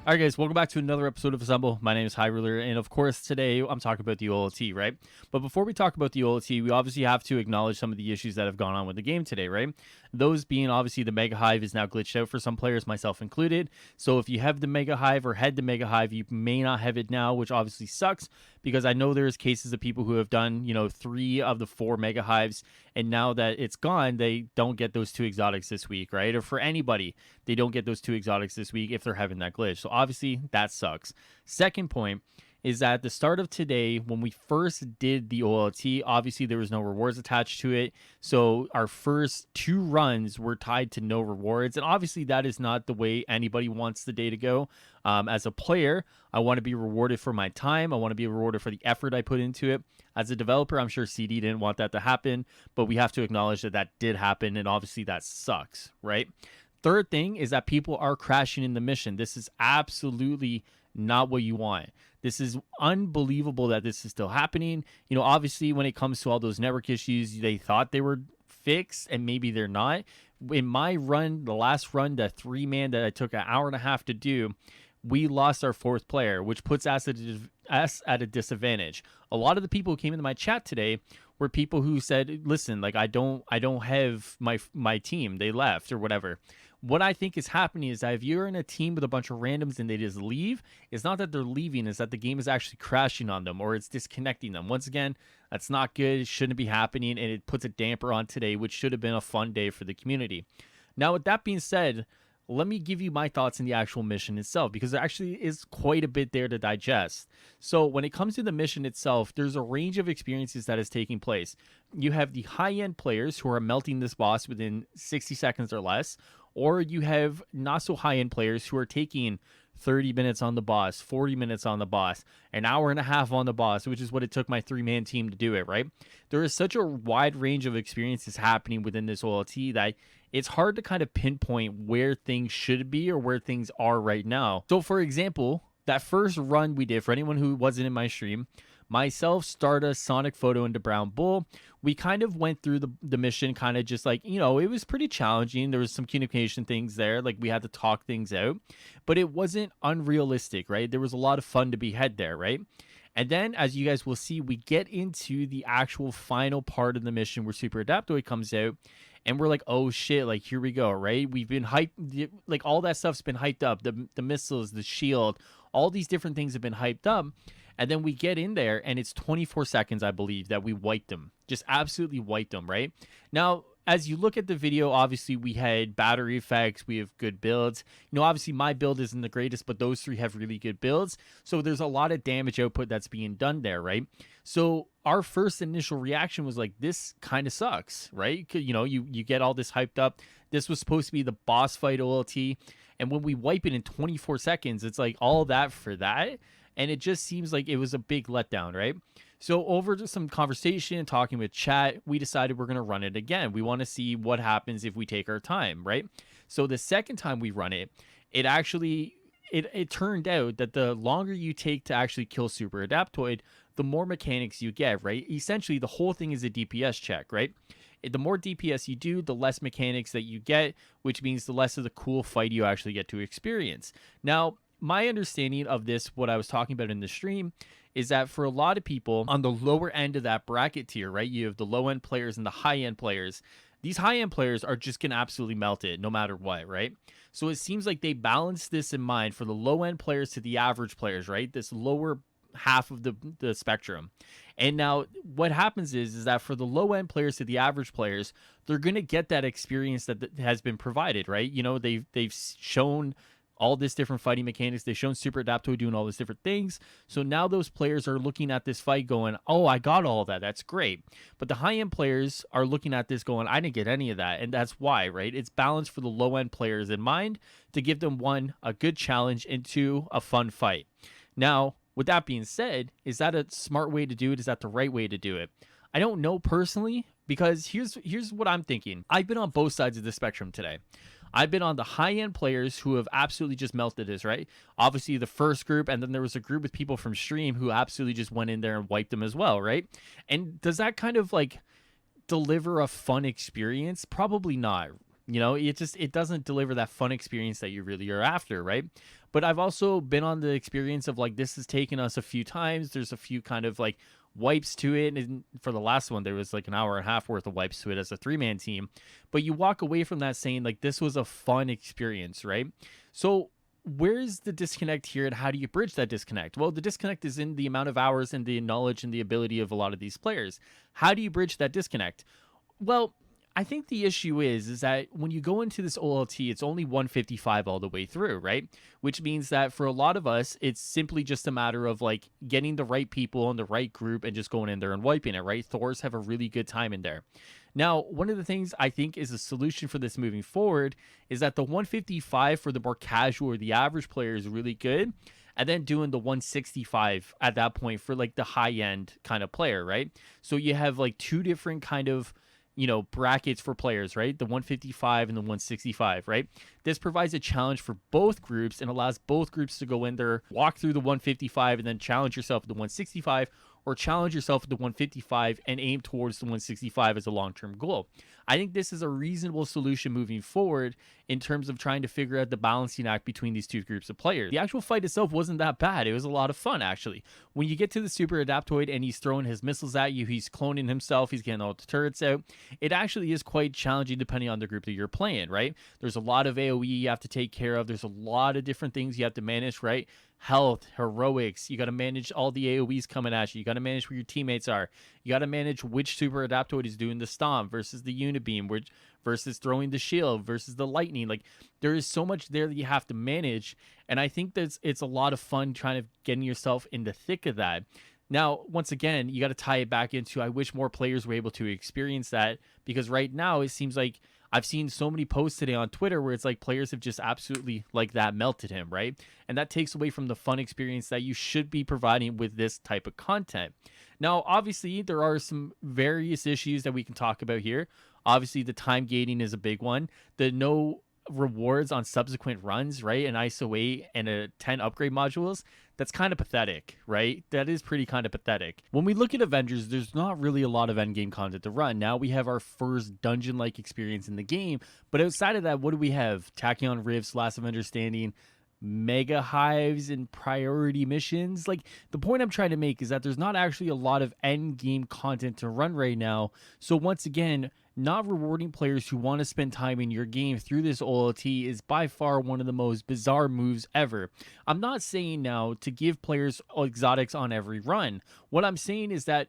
All right, guys, welcome back to another episode of Assemble. My name is High Ruler, and of course, today I'm talking about the OLT, right? But before we talk about the OLT, we obviously have to acknowledge some of the issues that have gone on with the game today, right? Those being obviously the Mega Hive is now glitched out for some players, myself included. So if you have the Mega Hive or had the Mega Hive, you may not have it now, which obviously sucks because I know there's cases of people who have done, 3 of the 4 Mega Hives, and now that it's gone, they don't get those 2 exotics this week, right? Or for anybody, they don't get those 2 exotics this week if they're having that glitch. So obviously that sucks. Second point is that at the start of today, when we first did the OLT, obviously there was no rewards attached to it. So our first 2 runs were tied to no rewards. And obviously that is not the way anybody wants the day to go. As a player, I want to be rewarded for my time. I want to be rewarded for the effort I put into it. As a developer, I'm sure CD didn't want that to happen, but we have to acknowledge that that did happen. And obviously that sucks, right? Third thing is that people are crashing in the mission. This is absolutely not what you want. This is unbelievable that this is still happening. Obviously, when it comes to all those network issues, they thought they were fixed, and maybe they're not. In my run, the last run, the 3-man that I took an hour and a half to do, we lost our 4th player, which puts us at a disadvantage. A lot of the people who came into my chat today were people who said, listen, like I don't have my team. They left or whatever. What I think is happening is that if you're in a team with a bunch of randoms and they just leave, it's not that they're leaving, it's that the game is actually crashing on them or it's disconnecting them. Once again, that's not good. It shouldn't be happening, and it puts a damper on today, which should have been a fun day for the community. Now, with that being said, let me give you my thoughts in the actual mission itself, because there actually is quite a bit there to digest. So when it comes to the mission itself, there's a range of experiences that is taking place. You have the high-end players who are melting this boss within 60 seconds or less, or you have not so high-end players who are taking 30 minutes on the boss, 40 minutes on the boss, an hour and a half on the boss, which is what it took my 3-man team to do it, right? There is such a wide range of experiences happening within this OLT that it's hard to kind of pinpoint where things should be or where things are right now. So for example, that first run we did, for anyone who wasn't in my stream, myself, Stardust, Sonic Photo, and the Brown Bull, we kind of went through the mission kind of just like, it was pretty challenging. There was some communication things there, like we had to talk things out, but it wasn't unrealistic, right? There was a lot of fun to be had there, right? And then, as you guys will see, we get into the actual final part of the mission where Super Adaptoid comes out, and we're like, oh shit, like here we go, right? We've been hyped, like all that stuff's been hyped up. The missiles, the shield, all these different things have been hyped up. And then we get in there, and it's 24 seconds, I believe, that we wiped them. Just absolutely wiped them, right? Now, as you look at the video, obviously we had battery effects, we have good builds. Obviously my build isn't the greatest, but those 3 have really good builds. So there's a lot of damage output that's being done there, right? So our first initial reaction was like, this kind of sucks, right? You get all this hyped up. This was supposed to be the boss fight OLT. And when we wipe it in 24 seconds, it's like all that for that. And it just seems like it was a big letdown, right? So over just some conversation, talking with chat, we decided we're going to run it again. We want to see what happens if we take our time, right? So the second time we run it, it turned out that the longer you take to actually kill Super Adaptoid, the more mechanics you get, right? Essentially, the whole thing is a DPS check, right? The more DPS you do, the less mechanics that you get, which means the less of the cool fight you actually get to experience. Now, my understanding of this, what I was talking about in the stream, is that for a lot of people on the lower end of that bracket tier, right, you have the low end players and the high end players. These high end players are just going to absolutely melt it no matter what, right? So it seems like they balance this in mind for the low end players to the average players, right? This lower half of the spectrum. And now what happens is that for the low end players to the average players, they're going to get that experience that has been provided, right? They've shown all this different fighting mechanics. They've shown Super Adaptoid doing all these different things. So now those players are looking at this fight going, oh, I got all of that. That's great. But the high-end players are looking at this going, I didn't get any of that. And that's why, right? It's balanced for the low-end players in mind to give them, 1, a good challenge, and 2, a fun fight. Now, with that being said, is that a smart way to do it? Is that the right way to do it? I don't know personally, because here's what I'm thinking. I've been on both sides of the spectrum today. I've been on the high-end players who have absolutely just melted this, right? Obviously, the first group, and then there was a group with people from stream who absolutely just went in there and wiped them as well, right? And does that kind of, like, deliver a fun experience? Probably not. You know, it doesn't deliver that fun experience that you really are after, right? But I've also been on the experience of like this has taken us a few times. There's a few kind of like wipes to it, and for the last one there was like an hour and a half worth of wipes to it as a three-man team. But you walk away from that saying like this was a fun experience, right? So where's the disconnect here, and how do you bridge that disconnect? Well, the disconnect is in the amount of hours and the knowledge and the ability of a lot of these players. How do you bridge that disconnect? Well, I think the issue is that when you go into this OLT, it's only 155 all the way through, right? Which means that for a lot of us, it's simply just a matter of like getting the right people in the right group and just going in there and wiping it, right? Thors have a really good time in there. Now, one of the things I think is a solution for this moving forward is that the 155 for the more casual or the average player is really good. And then doing the 165 at that point for like the high end kind of player, right? So you have like two different kind of brackets for players, right? The 155 and the 165, right? This provides a challenge for both groups and allows both groups to go in there, walk through the 155, and then challenge yourself at the 165, or challenge yourself at the 155 and aim towards the 165 as a long-term goal. I think this is a reasonable solution moving forward in terms of trying to figure out the balancing act between these two groups of players. The actual fight itself wasn't that bad. It was a lot of fun, actually. When you get to the Super Adaptoid and he's throwing his missiles at you, he's cloning himself, he's getting all the turrets out, it actually is quite challenging depending on the group that you're playing, right? There's a lot of AoE you have to take care of. There's a lot of different things you have to manage, right? Health, heroics, you got to manage all the AoEs coming at you. You got to manage where your teammates are. You got to manage which Super Adaptoid is doing the stomp versus the Unibeam, which versus throwing the shield versus the lightning. Like there is so much there that you have to manage, and I think that it's a lot of fun trying to getting yourself in the thick of that. Now, once again, you got to tie it back into I wish more players were able to experience that, because right now it seems like I've seen so many posts today on Twitter where it's like players have just absolutely like that melted him, right? And that takes away from the fun experience that you should be providing with this type of content. Now, obviously, there are some various issues that we can talk about here. Obviously, the time gating is a big one. The no rewards on subsequent runs, right? An ISO 8 and a 10 upgrade modules, that's kind of pathetic, right? That is pretty kind of pathetic. When we look at Avengers, there's not really a lot of endgame content to run. Now we have our first dungeon-like experience in the game, but outside of that, what do we have? Tachyon Rifts, Last Avengers Standing, mega hives, and priority missions. Like the point I'm trying to make is that there's not actually a lot of end game content to run right now. So once again, not rewarding players who want to spend time in your game through this OLT is by far one of the most bizarre moves ever. I'm not saying now to give players exotics on every run. What I'm saying is that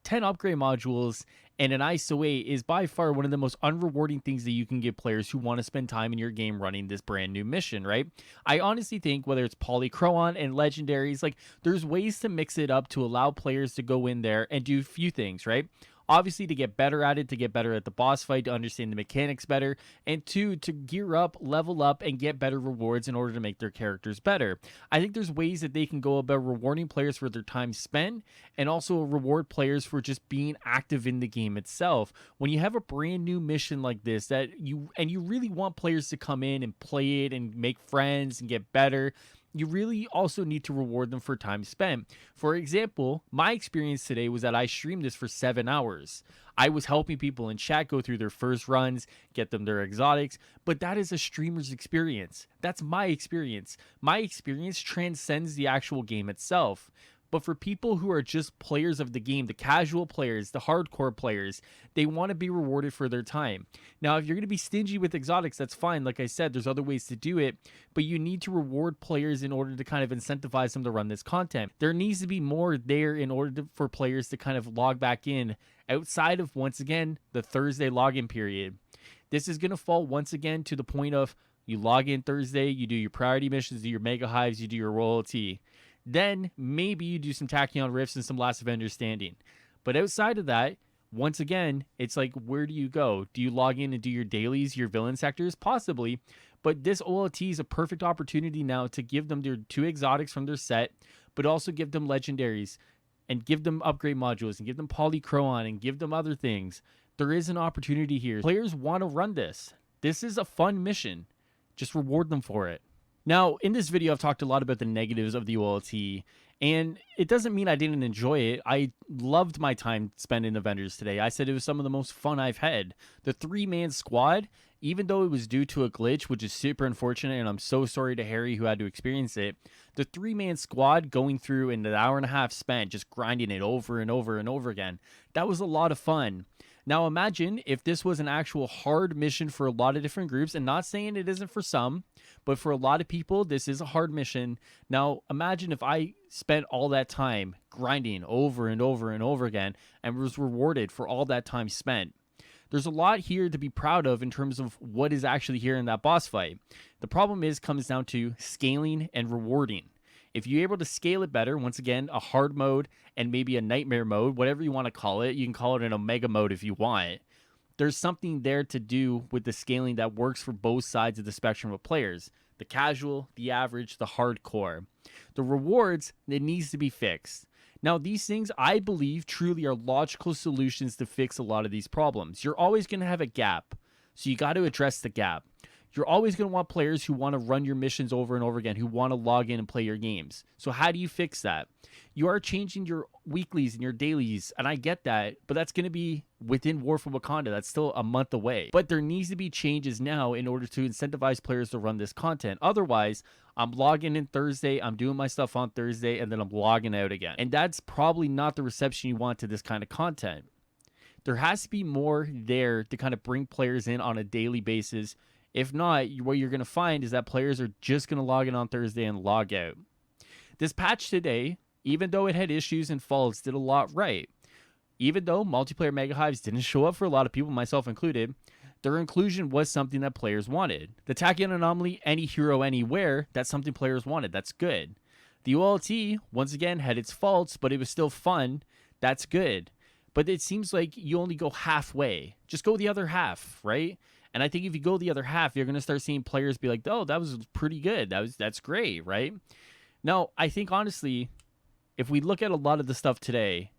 10 upgrade modules and an ISO 8 is by far one of the most unrewarding things that you can give players who want to spend time in your game running this brand new mission, right? I honestly think whether it's Polychroon and legendaries, like there's ways to mix it up to allow players to go in there and do a few things, right? Obviously, to get better at it, to get better at the boss fight, to understand the mechanics better, and two, to gear up, level up, and get better rewards in order to make their characters better. I think there's ways that they can go about rewarding players for their time spent, and also reward players for just being active in the game itself. When you have a brand new mission like this that you really want players to come in and play it and make friends and get better, you really also need to reward them for time spent. For example, my experience today was that I streamed this for 7 hours. I was helping people in chat go through their first runs, get them their exotics, but that is a streamer's experience. That's my experience. My experience transcends the actual game itself. But for people who are just players of the game, the casual players, the hardcore players, they want to be rewarded for their time. Now, if you're going to be stingy with exotics, that's fine. Like I said, there's other ways to do it, but you need to reward players in order to kind of incentivize them to run this content. There needs to be more there in order for players to kind of log back in outside of, once again, the Thursday login period. This is going to fall once again to the point of you log in Thursday, you do your priority missions, do your mega hives, you do your royalty. Then maybe you do some Tachyon Rifts and some Last Avengers Standing. But outside of that, once again, it's like, where do you go? Do you log in and do your dailies, your villain sectors? Possibly. But this OLT is a perfect opportunity now to give them their 2 exotics from their set, but also give them legendaries and give them upgrade modules and give them Polychroon and give them other things. There is an opportunity here. Players want to run this. This is a fun mission. Just reward them for it. Now, in this video, I've talked a lot about the negatives of the OLT, and it doesn't mean I didn't enjoy it. I loved my time spent in Avengers today. I said it was some of the most fun I've had. The 3-man squad even though it was due to a glitch, which is super unfortunate, and I'm so sorry to Harry who had to experience it, the 3-man squad going through in an hour and a half spent just grinding it over and over and over again, that was a lot of fun. Now imagine if this was an actual hard mission for a lot of different groups, and not saying it isn't for some, but for a lot of people, this is a hard mission. Now imagine if I spent all that time grinding over and over and over again and was rewarded for all that time spent. There's a lot here to be proud of in terms of what is actually here in that boss fight. The problem comes down to scaling and rewarding. If you're able to scale it better, once again, a hard mode and maybe a nightmare mode, whatever you want to call it, you can call it an omega mode if you want. There's something there to do with the scaling that works for both sides of the spectrum of players. The casual, the average, the hardcore. The rewards, it needs to be fixed. Now, these things, I believe, truly are logical solutions to fix a lot of these problems. You're always going to have a gap, so you got to address the gap. You're always going to want players who want to run your missions over and over again, who want to log in and play your games. So how do you fix that? You are changing your weeklies and your dailies, and I get that, but that's going to be within War for Wakanda. That's still a month away. But there needs to be changes now in order to incentivize players to run this content. Otherwise, I'm logging in Thursday, I'm doing my stuff on Thursday, and then I'm logging out again. And that's probably not the reception you want to this kind of content. There has to be more there to kind of bring players in on a daily basis. If not, what you're going to find is that players are just going to log in on Thursday and log out. This patch today, even though it had issues and faults, did a lot right. Even though multiplayer mega hives didn't show up for a lot of people, myself included, their inclusion was something that players wanted. The Tachyon anomaly, any hero, anywhere, that's something players wanted. That's good. The OLT, once again, had its faults, but it was still fun. That's good. But it seems like you only go halfway. Just go the other half, right? And I think if you go the other half, you're going to start seeing players be like, oh, that was pretty good. That's great, right? Now, I think, honestly, if we look at a lot of the stuff today,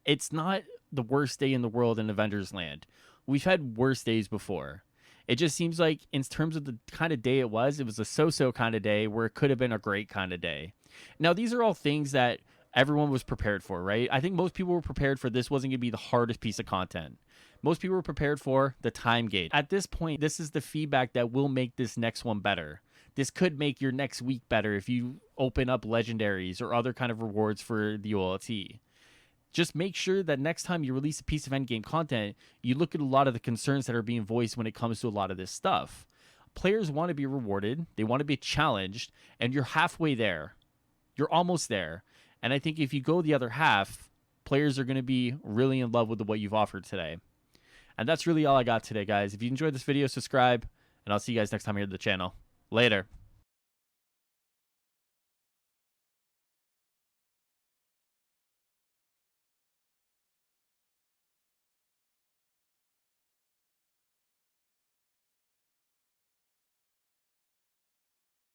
it's not the worst day in the world in Avengers land. We've had worse days before. It just seems like in terms of the kind of day it was a so-so kind of day where it could have been a great kind of day. Now, these are all things that everyone was prepared for, right? I think most people were prepared for this wasn't going to be the hardest piece of content. Most people were prepared for the time gate. At this point, this is the feedback that will make this next one better. This could make your next week better if you open up legendaries or other kind of rewards for the OLT. Just make sure that next time you release a piece of endgame content, you look at a lot of the concerns that are being voiced when it comes to a lot of this stuff. Players want to be rewarded, they want to be challenged, and you're halfway there. You're almost there. And I think if you go the other half, players are going to be really in love with what you've offered today. And that's really all I got today, guys. If you enjoyed this video, subscribe, and I'll see you guys next time here at the channel. Later.